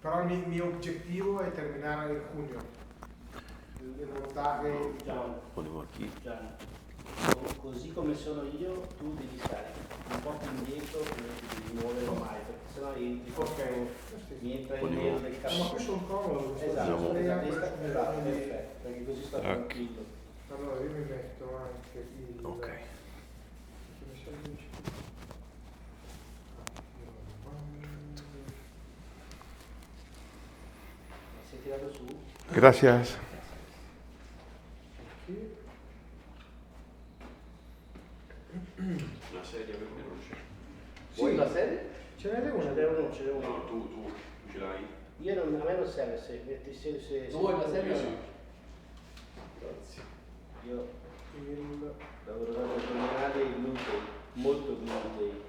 Però il mio obiettivo è terminare in giugno. Il montaggio. Volevo qui. Così come sono io, tu devi stare un po' più indietro, non ti devi muovere mai, perché sennò entri. Ok. Mi entra in mezzo del Ma cazzo. questo è un comodo. Esatto, perfetto, perché così sto tranquillo. Allora io mi metto anche il... Ok. Sei tirato su? Gracias. La sedia per me non c'è. Vuoi la serie? Ce n'è una? Ce n'è uno, ce n'è uno. No, tu ce l'hai? Io non, a me non serve se metti se Tu vuoi la serie? Sì. Grazie. Io lavoro da terminale in glutei, molto glutei.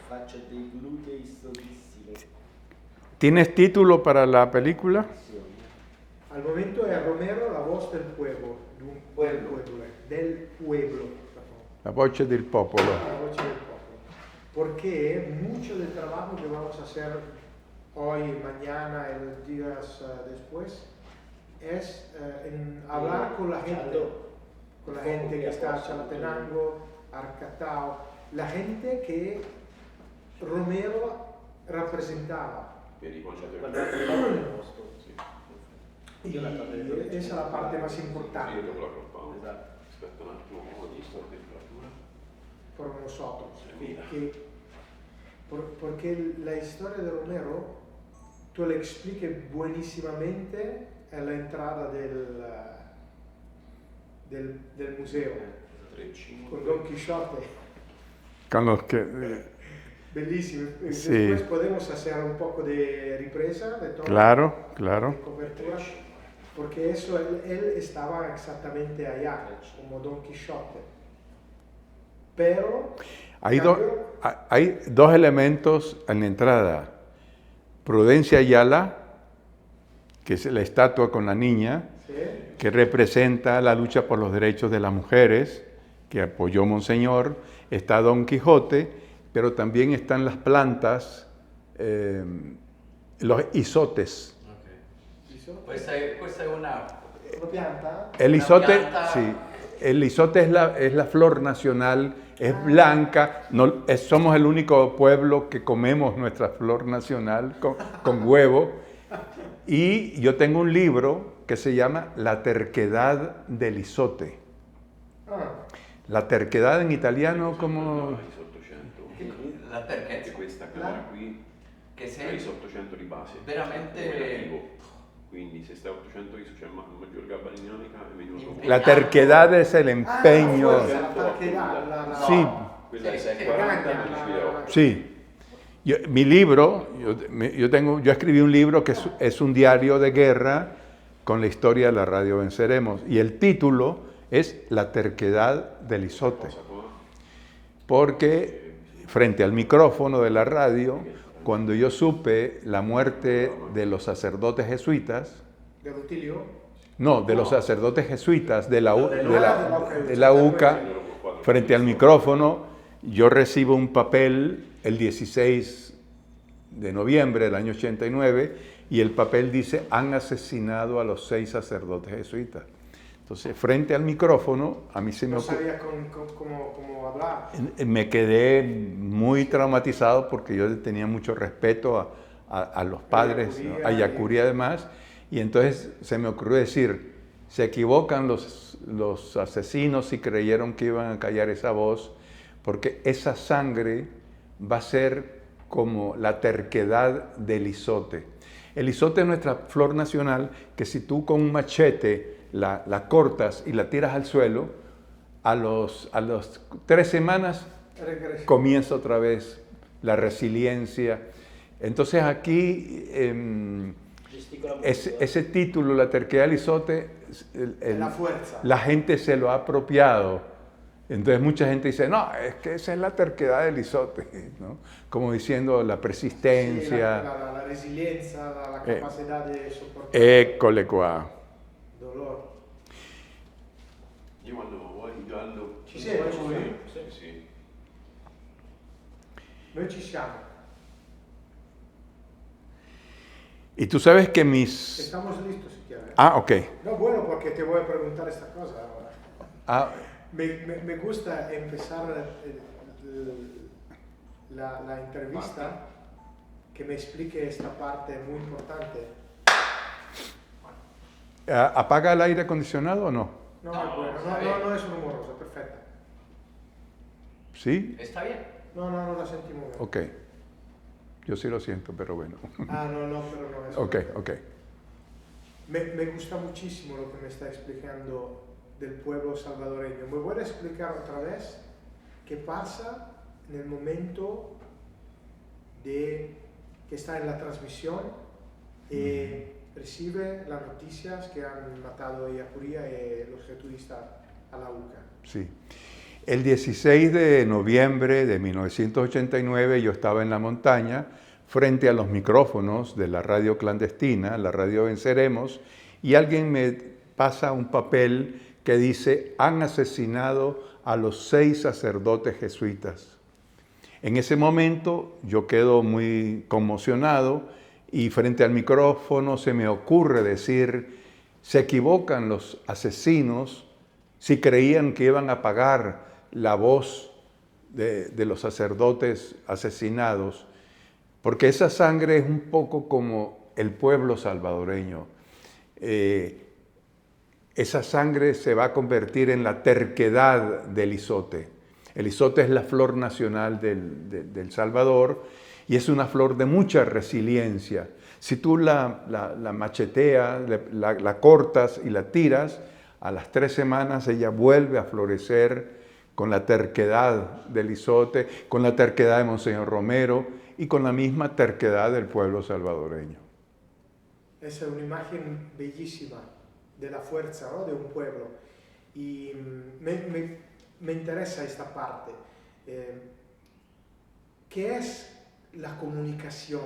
Faccio dei glutei solissimi. ¿Tienes título para la película? Al momento è Romero, la voz del pueblo. Del pueblo. La voce del popolo. La voce del pueblo. Porque mucho del trabajo que vamos a hacer hoy, mañana y los días después es hablar con la gente que está a Chalatenango, Arcatao, la gente que Romero rappresentava. Vedi, qua c'è Quando è posto. Y esa es la parte más Sì, io importante. devo la croppa. Esatto. Aspetta un attimo, ho visto la temperatura. Por nosotros. Mira. Porque la historia de Romero, tú le expliques buenísimamente en la entrada del museo, 3, 5. con Don Quixote. Con los que... Bellísimo. Sí. Después podemos hacer un poco de represa, de todo, Claro, claro. de cobertura, porque eso, él estaba exactamente allá, como Don Quixote. Pero... Hay, cambio, hay dos elementos en la entrada. Prudencia Ayala, que es la estatua con la niña, ¿sí? que representa la lucha por los derechos de las mujeres, que apoyó Monseñor. Está Don Quijote, pero también están las plantas, los isotes. Questa è una... Una pianta. El La isote, pianta- sí, el isote es la flor nacional, es blanca. No, somos el único pueblo que comemos nuestra flor nacional con huevo. Y yo tengo un libro que se llama La terquedad del isote. Ah, La terquedad en italiano como... Hai 800. La Perché terchezza, questa camera qui che hai sei 800 di base. veramente... Relativo. Quindi se stai a 800 ISO c'è maggior gabba dinamica e meno volume. La terquedad es el empeño. la terquedad, la... Sí, Quella è Sì, 640 sì. 12.000 sí. Mi libro, yo escribí un libro que es un diario de guerra con la historia de la radio Venceremos. Y el título es La terquedad del isote. Porque frente al micrófono de la radio, cuando yo supe la muerte de los sacerdotes jesuitas, ¿De Rutilio? no, de los sacerdotes jesuitas de la UCA, frente al micrófono, yo recibo un papel el 16 de noviembre del año 89 y el papel dice, han asesinado a los 6 sacerdotes jesuitas. Entonces, frente al micrófono, a mí se me No ocurrió... sabía cómo hablar. Me quedé muy traumatizado porque yo tenía mucho respeto a los padres, Yacurí, ¿no? A Yacurí además, y entonces se me ocurrió decir, se equivocan los asesinos si creyeron que iban a callar esa voz, porque esa sangre va a ser como la terquedad del isote. El isote es nuestra flor nacional, que si tú con un machete la cortas y la tiras al suelo, a los 3 semanas Regresa. comienza otra vez la resiliencia. Entonces aquí Gesticola molto. ese título, La terquedad del isote, La fuerza. la gente se lo ha apropiado. Entonces mucha gente dice, no, es que esa es la terquedad del isote, ¿no? Como diciendo la Sí, persistencia. la resiliencia, la capacidad de soportar École qua. dolor. Io quando vuoi in giallo Ci sei, sì, lui? sì. Noi ci siamo. Y tú sabes que mis... Estamos listos si quieres. Ah, ok. No, bueno, porque te voy a preguntar esta cosa ahora. Ah, Me gusta empezar la entrevista que me explique esta parte muy importante. ¿apaga el aire acondicionado o no? No, No, bueno, está bien. no es rumorosa, perfecta. ¿Sí? ¿Está bien? No la sentimos bien. Ok. Yo sí lo siento, pero bueno. Ah, no, pero no es. Ok, ok. Me gusta muchísimo lo que me está explicando del pueblo salvadoreño. ¿Me puede explicar otra vez qué pasa en el momento de que está en la transmisión y recibe las noticias que han matado a Yacuría y los jesuitas a la UCA? Sí. El 16 de noviembre de 1989 yo estaba en la montaña frente a los micrófonos de la radio clandestina, la radio Venceremos, y alguien me pasa un papel que dice: han asesinado a los 6 sacerdotes jesuitas. En ese momento yo quedo muy conmocionado y frente al micrófono se me ocurre decir: se equivocan los asesinos si creían que iban a apagar la voz de los sacerdotes asesinados, porque esa sangre es un poco como el pueblo salvadoreño. Esa sangre se va a convertir en la terquedad del izote. El izote es la flor nacional del Salvador y es una flor de mucha resiliencia. Si tú la macheteas, la cortas y la tiras, a las 3 semanas ella vuelve a florecer con la terquedad del izote, con la terquedad de Monseñor Romero y con la misma terquedad del pueblo salvadoreño. Es una imagen bellísima de la fuerza, ¿no?, de un pueblo. Y me interesa esta parte. ¿Qué es la comunicación?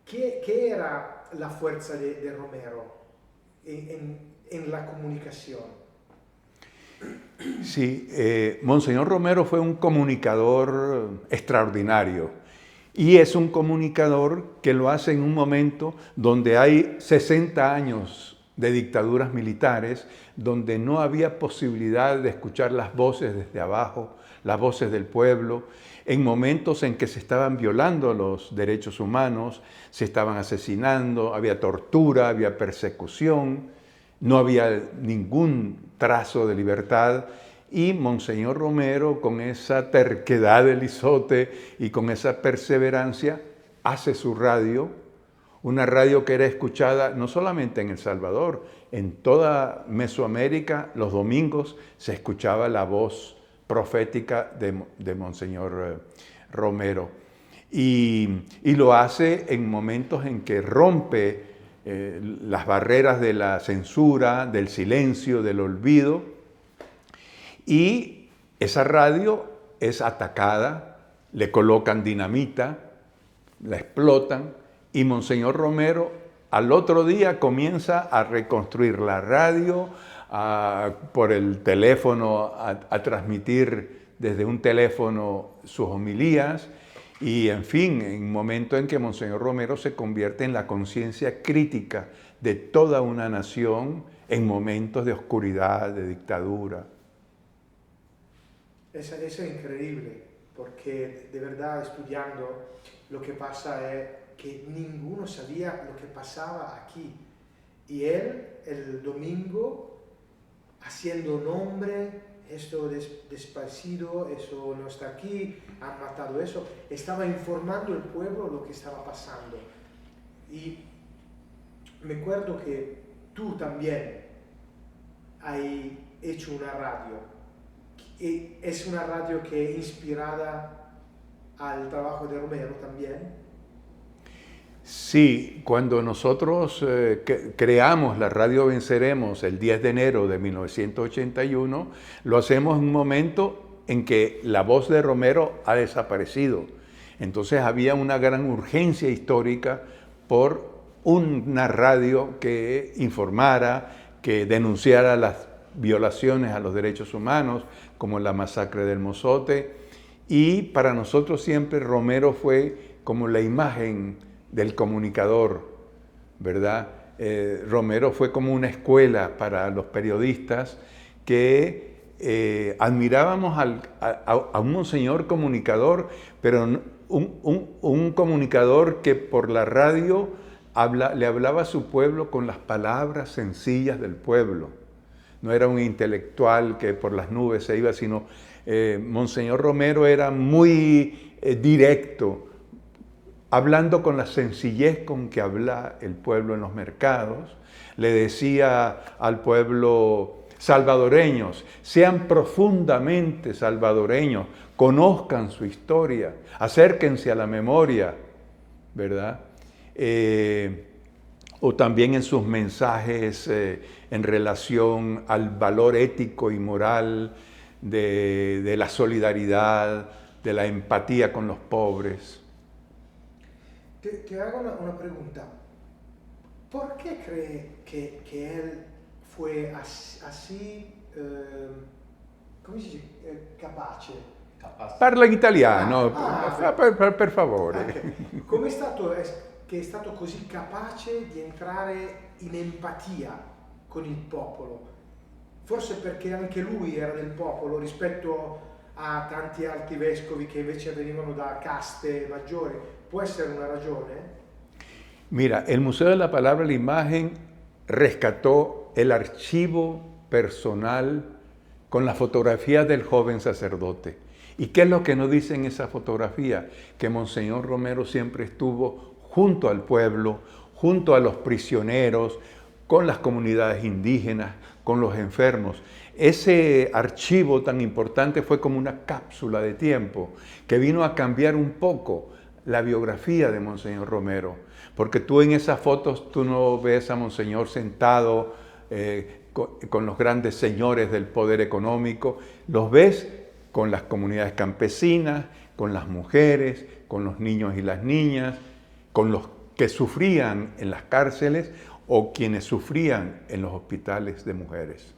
¿Qué era la fuerza de Romero en la comunicación? Sí, Monseñor Romero fue un comunicador extraordinario y es un comunicador que lo hace en un momento donde hay 60 años de dictaduras militares, donde no había posibilidad de escuchar las voces desde abajo, las voces del pueblo, en momentos en que se estaban violando los derechos humanos, se estaban asesinando, había tortura, había persecución, no había ningún trazo de libertad, y Monseñor Romero, con esa terquedad del izote y con esa perseverancia, hace su radio, una radio que era escuchada no solamente en El Salvador, en toda Mesoamérica. Los domingos se escuchaba la voz profética de Monseñor Romero. Y lo hace en momentos en que rompe las barreras de la censura, del silencio, del olvido. Y esa radio es atacada, le colocan dinamita, la explotan, y Monseñor Romero al otro día comienza a reconstruir la radio, por el teléfono, a transmitir desde un teléfono sus homilías, y en fin, en un momento en que Monseñor Romero se convierte en la conciencia crítica de toda una nación en momentos de oscuridad, de dictadura. Eso es increíble, porque de verdad estudiando lo que pasa es que ninguno sabía lo que pasaba aquí. Y él, el domingo, haciendo nombre, esto desparcido, eso no está aquí, han matado eso, estaba informando al pueblo lo que estaba pasando. Y me acuerdo que tú también has hecho una radio. Y es una radio que es inspirada al trabajo de Romero también. Sí, cuando nosotros creamos la Radio Venceremos el 10 de enero de 1981, lo hacemos en un momento en que la voz de Romero ha desaparecido. Entonces había una gran urgencia histórica por una radio que informara, que denunciara las violaciones a los derechos humanos, como la masacre del Mozote, Y para nosotros siempre Romero fue como la imagen del comunicador, ¿verdad? Romero fue como una escuela para los periodistas que admirábamos a un monseñor comunicador, pero un comunicador que por la radio le hablaba a su pueblo con las palabras sencillas del pueblo. No era un intelectual que por las nubes se iba, sino Monseñor Romero era muy directo, hablando con la sencillez con que habla el pueblo en los mercados. Le decía al pueblo: salvadoreños, sean profundamente salvadoreños, conozcan su historia, acérquense a la memoria, ¿verdad? O también en sus mensajes en relación al valor ético y moral de la solidaridad, de la empatía con los pobres. Te hago una pregunta. ¿Por qué cree que él fue así, come si dice, capace? Parla in italiano, per favore. Okay. Come è stato così capace di entrare in empatia con il popolo? Forse perché anche lui era del popolo rispetto a tanti altri vescovi che invece venivano da caste maggiori. ¿Può essere una ragione? Mira, el Museo de la Palabra y la Imagen rescató el archivo personal con la fotografía del joven sacerdote. ¿Y qué es lo que nos dice en esa fotografía? Que Monseñor Romero siempre estuvo junto al pueblo, junto a los prisioneros, con las comunidades indígenas, con los enfermos. Ese archivo tan importante fue como una cápsula de tiempo que vino a cambiar un poco la biografía de Monseñor Romero. Porque tú en esas fotos tú no ves a Monseñor sentado con los grandes señores del poder económico, los ves con las comunidades campesinas, con las mujeres, con los niños y las niñas, con los que sufrían en las cárceles o quienes sufrían en los hospitales de mujeres.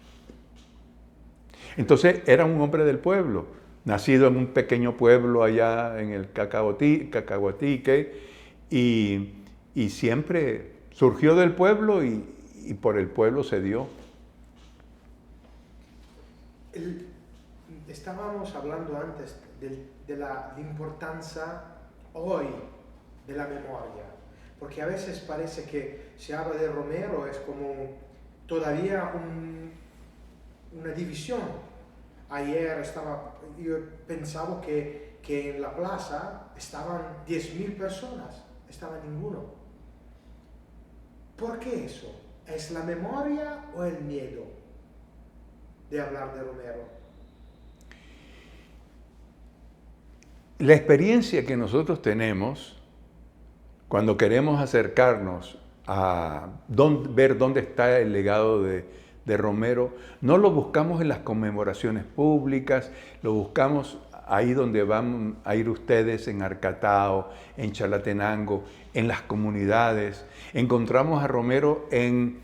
Entonces era un hombre del pueblo, nacido en un pequeño pueblo allá en el Cacahuatique y siempre surgió del pueblo y por el pueblo se dio. Estábamos hablando antes de la importancia hoy de la memoria, porque a veces parece que se habla de Romero, es como todavía una división. Ayer yo pensaba que en la plaza estaban 10.000 personas, estaba ninguno. ¿Por qué eso? ¿Es la memoria o el miedo de hablar de Romero? La experiencia que nosotros tenemos cuando queremos acercarnos a ver dónde está el legado de Romero, no lo buscamos en las conmemoraciones públicas, lo buscamos ahí donde van a ir ustedes, en Arcatao, en Chalatenango, en las comunidades. Encontramos a Romero en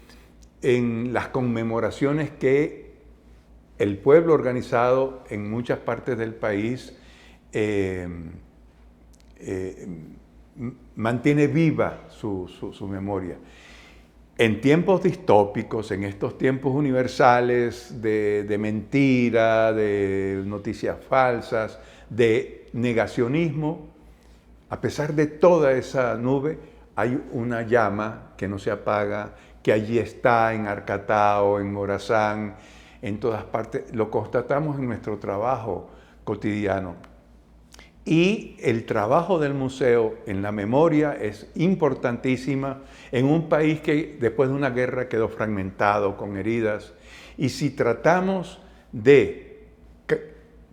las conmemoraciones que el pueblo organizado en muchas partes del país mantiene viva su memoria. En tiempos distópicos, en estos tiempos universales de mentira, de noticias falsas, de negacionismo, a pesar de toda esa nube, hay una llama que no se apaga, que allí está en Arcatao, en Morazán, en todas partes. Lo constatamos en nuestro trabajo cotidiano. Y el trabajo del museo en la memoria es importantísima en un país que después de una guerra quedó fragmentado, con heridas. Y si tratamos de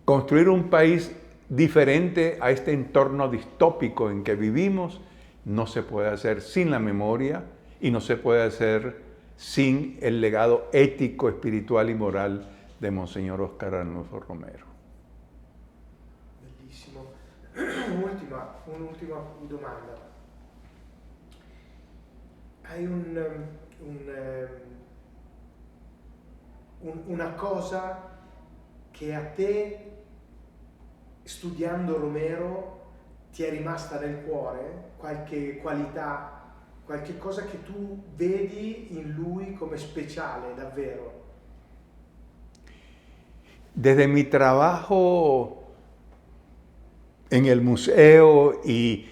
construir un país diferente a este entorno distópico en que vivimos, no se puede hacer sin la memoria y no se puede hacer sin el legado ético, espiritual y moral de Monseñor Óscar Arnulfo Romero. Bellissimo. Un'ultima domanda. Hai una cosa che a te studiando Romero ti è rimasta nel cuore, qualche qualità, qualche cosa che tu vedi in lui come speciale, davvero? Desde mi trabajo en el museo y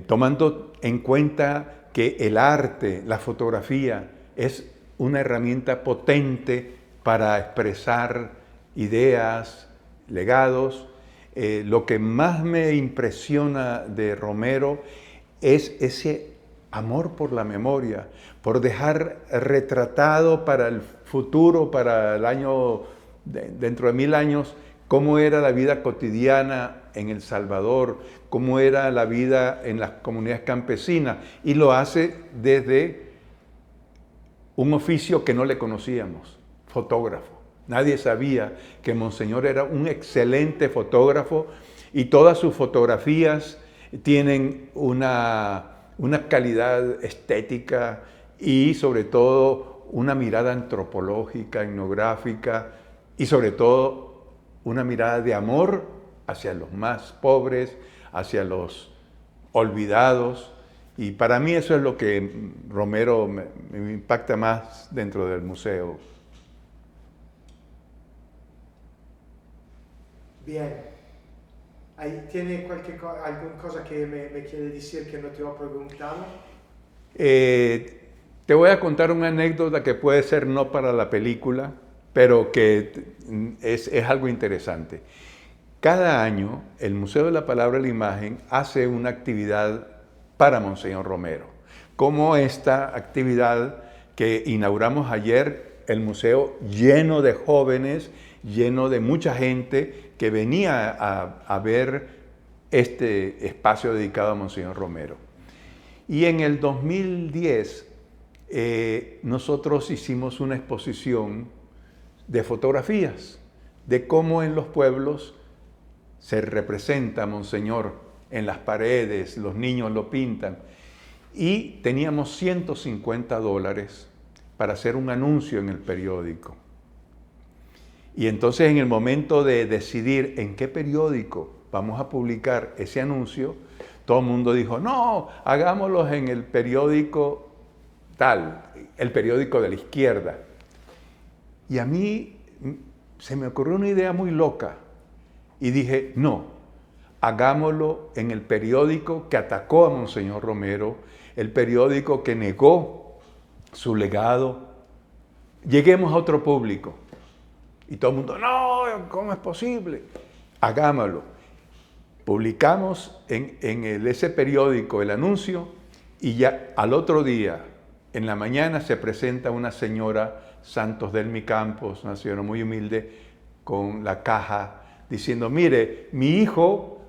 tomando en cuenta que el arte, la fotografía, es una herramienta potente para expresar ideas, legados, lo que más me impresiona de Romero es ese amor por la memoria, por dejar retratado para el futuro, para el año, dentro de 1000 años, cómo era la vida cotidiana en El Salvador, cómo era la vida en las comunidades campesinas, y lo hace desde un oficio que no le conocíamos, fotógrafo. Nadie sabía que Monseñor era un excelente fotógrafo y todas sus fotografías tienen una calidad estética y sobre todo una mirada antropológica, etnográfica y sobre todo una mirada de amor hacia los más pobres, hacia los olvidados. Y para mí eso es lo que Romero me impacta más dentro del museo. Bien. ¿Tiene alguna cosa que me quiere decir que no te he preguntado? Te voy a contar una anécdota que puede ser no para la película, pero que es algo interesante. Cada año el Museo de la Palabra y la Imagen hace una actividad para Monseñor Romero, como esta actividad que inauguramos ayer, el museo lleno de jóvenes, lleno de mucha gente que venía a ver este espacio dedicado a Monseñor Romero. Y en el 2010 nosotros hicimos una exposición de fotografías, de cómo en los pueblos se representa a Monseñor en las paredes, los niños lo pintan. Y teníamos $150 para hacer un anuncio en el periódico. Y entonces en el momento de decidir en qué periódico vamos a publicar ese anuncio, todo el mundo dijo, no, hagámoslo en el periódico tal, el periódico de la izquierda. Y a mí se me ocurrió una idea muy loca y dije, no, hagámoslo en el periódico que atacó a Monseñor Romero, el periódico que negó su legado. Lleguemos a otro público. Y todo el mundo, no, ¿cómo es posible? Hagámoslo. Publicamos en ese periódico el anuncio y ya al otro día, en la mañana, se presenta una señora, Santos del Mi Campos, una señora muy humilde, con la caja, diciendo, mire, mi hijo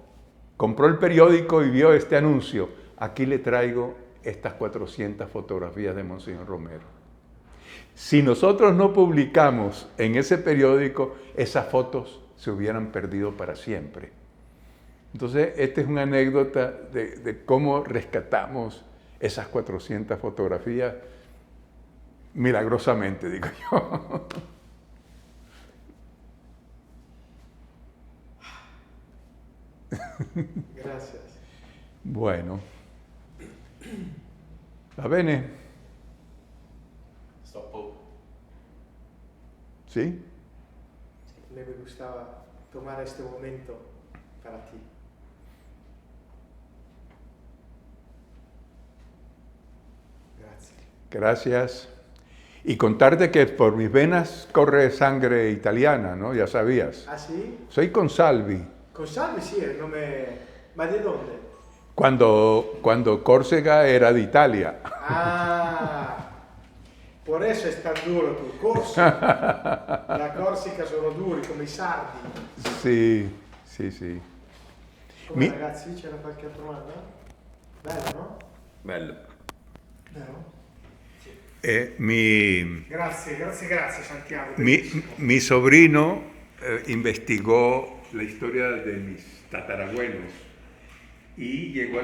compró el periódico y vio este anuncio. Aquí le traigo estas 400 fotografías de Monseñor Romero. Si nosotros no publicamos en ese periódico, esas fotos se hubieran perdido para siempre. Entonces, esta es una anécdota de cómo rescatamos esas 400 fotografías milagrosamente, digo yo. Gracias. Bueno. Va bene? Stop. ¿Sí? Me gustaba tomar este momento para ti. Gracias. Gracias. Y contarte que por mis venas corre sangre italiana, ¿no? Ya sabías. ¿Ah, sí? Soy Consalvi. Consalvi, sí, el nome... ¿Ma de dónde? Cuando Córcega era de Italia. Ah, por eso es tan duro tu Corsica. La Corsica sono duri come i sardi. Sì, sì, sì. Come ragazzi, c'era qualche altra domanda? Bello, no? Bello. Vero? Grazie Santiago. Mi sobrino investigó la historia de mis tatarabuelos y llegó a